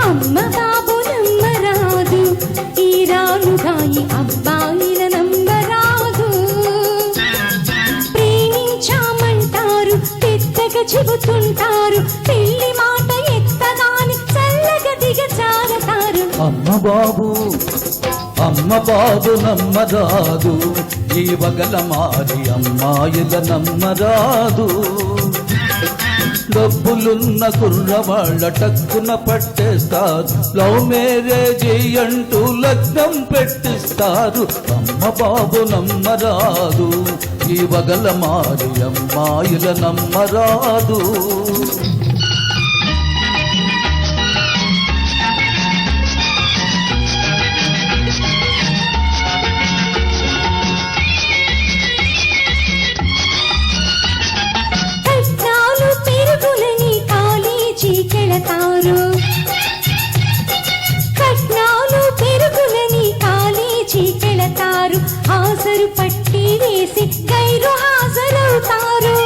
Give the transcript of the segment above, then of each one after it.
అమ్మ బాబు నమ్మరాదు, ఈ రాలుగాయి అబ్బాయిల నమ్మరాదు. ప్రేమించామంటారు, పెద్దగా చెబుతుంటారు, పెళ్లి మాట ఎత్తగాని చల్లగా దిగజారతారు. అమ్మ బాబు నమ్మరాదు, ఈ వగల మారి అమ్మాయిల నమ్మరాదు. డబ్బులున్న కుర్రవాళ్ళ టక్కున పట్టేస్తారు, లవ్ మ్యారేజ్ అంటూ లగ్నం పెట్టిస్తారు. అమ్మ బాబు నమ్మరాదు, ఈ వగల మారి అమ్మాయిల నమ్మరాదు. కట్నాలు పెరుగులని కాలేజీ కెళతారు, హాజరు పట్టి వేసి గైరు హాజరవుతారు.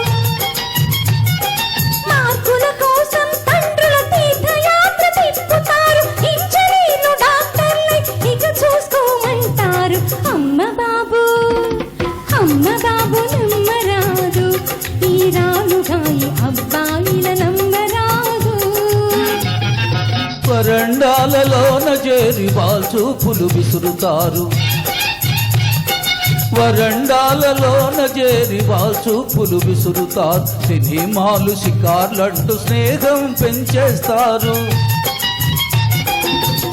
మార్కుల కోసం తండ్రుల తీర్థయాత్ర తిప్పుతారు, ఇంజనీర్లు డాక్టర్లై ఇక చూసుకోమంటారు. అమ్మ బాబు నమ్మరాదు, ఈ రాలుగాయి అబ్బాయిల నమ్మరాదు. వరండాలలోన చేరి వాల్చూపులు విసురుతారు, వరండాలలోన చేరి వాల్చూపులు విసురుతారు. సినిమాలు షికార్లంటూ స్నేహం పెంచేస్తారు.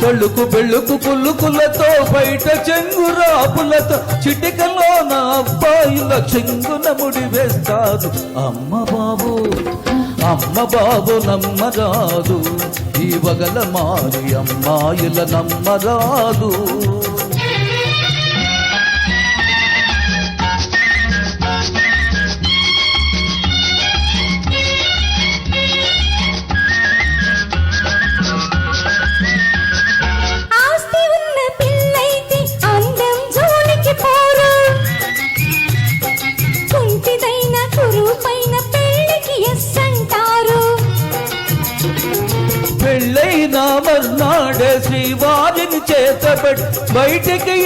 కళ్ళుకు బెళ్ళుకు పుల్లుకులతో బయట చెంగురాపులతో చిటికలోన అబ్బాయిల చెంగున ముడి వేస్తారు. అమ్మ బాబు నమ్మరాదు, ఈ వగల మారి అమ్మాయిల నమ్మరాదు. పెళ్ళైనా మర్నాడే శ్రీవారిని చేతబడి బయటికి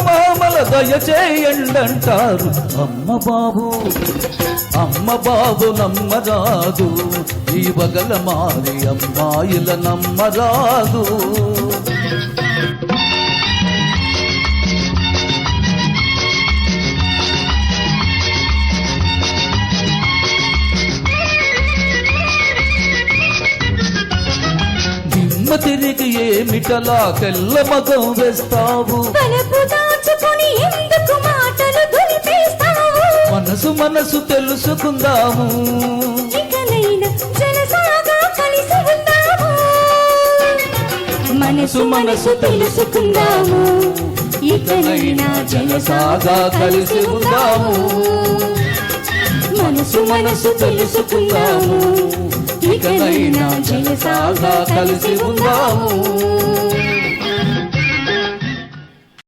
మామల దయచేయండంటారు. అమ్మ బాబు నమ్మరాదు, ఈ వగల మారి అమ్మాయిల నమ్మరాదు. తిరిగి ఏమిటలా తెల్ల మగం వేస్తావు, మనసు తెలుసుకుందాము, మనసు తెలుసుకుందాము, ఇకనైనా జలసాగా కలిసి ఉందాము. మనసు తెలుసుకుందాము, ఇకనైనా జలసాగా కలిసి ఉందాము.